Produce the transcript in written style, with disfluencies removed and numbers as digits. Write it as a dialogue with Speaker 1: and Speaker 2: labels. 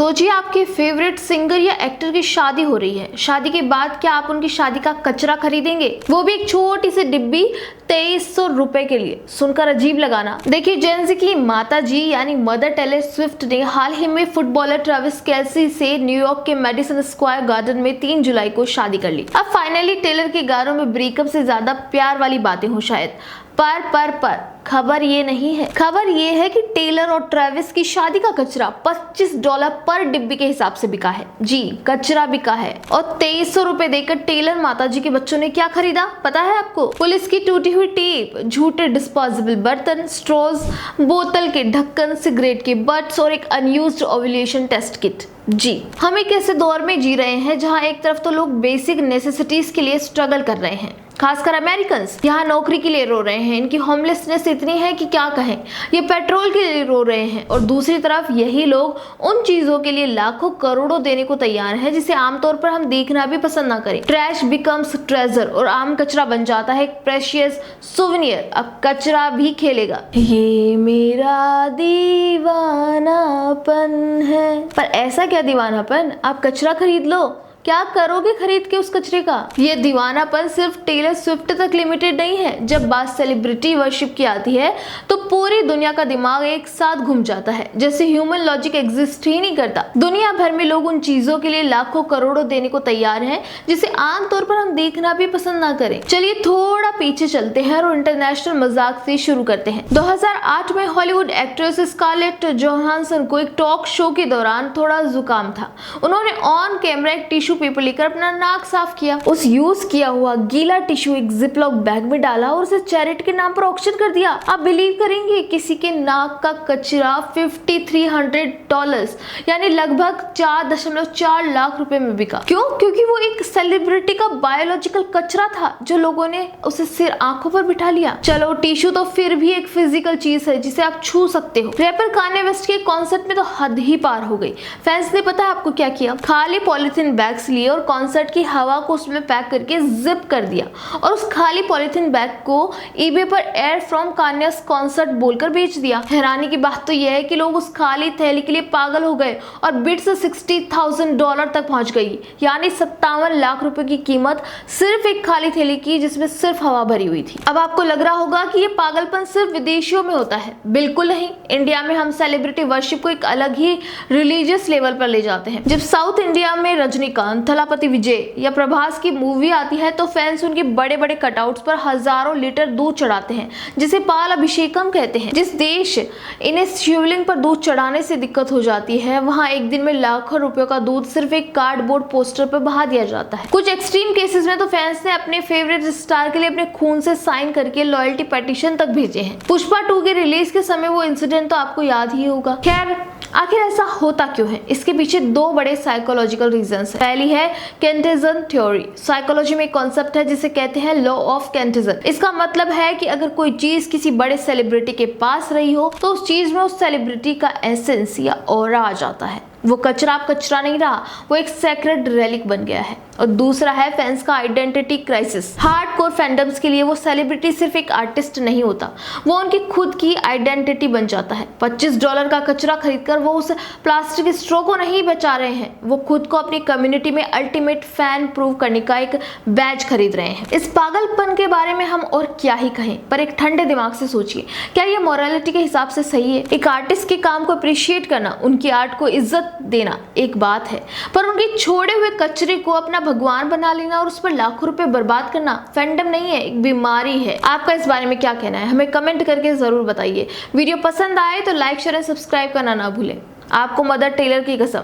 Speaker 1: सोचिए आपके favourite singer या एक्टर की शादी हो रही है। शादी के बाद क्या आप उनकी शादी का कचरा खरीदेंगे, वो भी एक छोटी सी डिब्बी 2300 रुपए के लिए? सुनकर अजीब लगाना। देखिए, जेन-ज़ी की माता जी यानी मदर टेलर स्विफ्ट ने हाल ही में फुटबॉलर ट्रेविस केल्सी से न्यूयॉर्क के मेडिसन स्क्वायर गार्डन में 3 जुलाई को शादी कर ली। अब फाइनली टेलर के गानों में ब्रेकअप से ज्यादा प्यार वाली बातें हो शायद। पर खबर ये नहीं है। खबर ये है कि टेलर और ट्रेविस की शादी का कचरा $25 पर डिब्बी के हिसाब से बिका है। जी, कचरा बिका है। और 2300 रुपए देकर टेलर माताजी के बच्चों ने क्या खरीदा पता है आपको? पुलिस की टूटी हुई टेप, झूठे डिस्पोजेबल बर्तन, स्ट्रॉज, बोतल के ढक्कन, सिगरेट के बट्स और एक अनयूज्ड ओव्यूलेशन टेस्ट किट। जी, हम एक ऐसे दौर में जी रहे हैं जहां एक तरफ तो लोग बेसिक नेसेसिटीज के लिए स्ट्रगल कर रहे हैं, खासकर अमेरिकन्स यहाँ नौकरी के लिए रो रहे हैं, इनकी होमलेसनेस इतनी है कि क्या कहें, ये पेट्रोल के लिए रो रहे हैं। और दूसरी तरफ यही लोग उन चीजों के लिए लाखों करोड़ों देने को तैयार हैं जिसे आमतौर पर हम देखना भी पसंद ना करें। ट्रैश बिकम्स ट्रेजर और आम कचरा बन जाता है एक प्रेशियस सुवेनियर। अब कचरा भी खेलेगा। ये मेरा दीवानापन है। पर ऐसा क्या दीवानापन, आप कचरा खरीद लो, क्या करोगे खरीद के उस कचरे का? ये दीवानापन सिर्फ टेलर स्विफ्ट तक लिमिटेड नहीं है। जब बात सेलिब्रिटी वर्शिप की आती है तो पूरी दुनिया का दिमाग एक साथ घूम जाता है, जैसे ह्यूमन लॉजिक एग्जिस्ट ही नहीं करता। दुनिया भर में लोग उन चीजों के लिए लाखों करोड़ों देने को तैयार हैं जिसे आमतौर पर हम देखना भी पसंद ना करें। चलिए थोड़ा पीछे चलते हैं और इंटरनेशनल मजाक से शुरू करते हैं। 2008 में हॉलीवुड एक्ट्रेस स्कारलेट जोहानसन को एक टॉक शो के दौरान थोड़ा जुकाम था। उन्होंने ऑन कैमरा एक टिश्यू पेपर लेकर अपना नाक साफ किया। उस यूज किया हुआ गीला टिश्यू एक जिपलॉक बैग में डाला और उसे चैरिटी के नाम पर ऑक्शन कर दिया। आप बिलीव करेंगे, किसी के नाक का कचरा $5300 यानी लगभग 4.4 लाख रुपए में बिका। क्यों? क्योंकि वो एक सेलिब्रिटी का बायोलॉजिकल कचरा था जो लोगों ने उसे सिर आंखों पर बिठा लिया। चलो, टिश्यू तो फिर भी एक फिजिकल चीज है जिसे आप छू सकते हो। रैपर कान्ये वेस्ट के कॉन्सर्ट में तो हद ही पार हो गई। फैंस ने पता है आपको क्या किया? खाली पॉलिथीन बैग्स लिए और कॉन्सर्ट की हवा को उसमें पैक करके जिप कर दिया और उस खाली पॉलिथीन बैग को ईबे पर एयर फ्रॉम कान्यास कॉन्सर्ट बोलकर बेच दिया। हैरानी की बात तो यह है कि लोग उस खाली थैली के लिए पागल हो गए और बिड्स $60,000 तक पहुंच गई, यानी 57 लाख रुपए की कीमत सिर्फ एक खाली थैली की जिसमें सिर्फ हवा भरी हुई थी। अब आपको लग रहा होगा कि ये पागलपन सिर्फ विदेशियों में होता है। बिल्कुल नहीं, इंडिया में हम सेलिब्रिटी वर्शिप को एक अलग ही रिलीजियस लेवल पर ले जाते हैं। जब साउथ इंडिया में रजनीकांत, थलापति विजय या प्रभास की मूवी आती है तो फैंस उनके बड़े बड़े कटआउट्स पर हजारों लीटर दूध चढ़ाते हैं जिसे पाल अभिषेकम कहते हैं। जिस देश इन्हें शिवलिंग पर दूध चढ़ाने से दिक्कत हो जाती है, वहां एक दिन में लाखों रुपयों का दूध सिर्फ एक कार्डबोर्ड पोस्टर पर बहा दिया जाता है। कुछ एक्सट्रीम केसेस में तो फैंस ने अपने फेवरेट स्टार के लिए अपने खून से साइन करके लॉयल्टी पेटिशन तक भेजे हैं। पुष्पा 2 के रिलीज के समय वो इंसिडेंट तो आपको याद ही होगा। खैर, आखिर ऐसा होता क्यों है? इसके पीछे 2 बड़े साइकोलॉजिकल रीजंस हैं। पहली है केंटेजन थ्योरी। साइकोलॉजी में एक कॉन्सेप्ट है जिसे कहते हैं लॉ ऑफ केंटेजन। इसका मतलब है कि अगर कोई चीज किसी बड़े सेलिब्रिटी के पास रही हो तो उस चीज में उस सेलिब्रिटी का एसेंस या ऑरा आ जाता है। वो कचरा अब कचरा नहीं रहा, वो एक सेक्रेड रेलिक बन गया है। और दूसरा है फैंस का आइडेंटिटी क्राइसिस। हार्डकोर फैंडम्स के लिए वो सेलिब्रिटी सिर्फ एक आर्टिस्ट नहीं होता, वो उनकी खुद की आइडेंटिटी बन जाता है। $25 का कचरा खरीदकर वो उस प्लास्टिक स्ट्रॉ को नहीं बचा रहे हैं, वो खुद को अपनी कम्युनिटी में अल्टीमेट फैन प्रूव करने का एक बैज खरीद रहे हैं। इस पागलपन के बारे में हम और क्या ही कहें, पर एक ठंडे दिमाग से सोचिए, क्या ये मोरालिटी के हिसाब से सही है? एक आर्टिस्ट के काम को अप्रिशिएट करना, उनकी आर्ट को इज्जत देना एक बात है, पर उनके छोड़े हुए कचरे को अपना भगवान बना लेना और उस पर लाखों रुपए बर्बाद करना फैंडम नहीं है, एक बीमारी है। आपका इस बारे में क्या कहना है, हमें कमेंट करके जरूर बताइए। वीडियो पसंद आए तो लाइक शेयर एंड सब्सक्राइब करना ना भूलें। आपको मदर टेलर की कसम।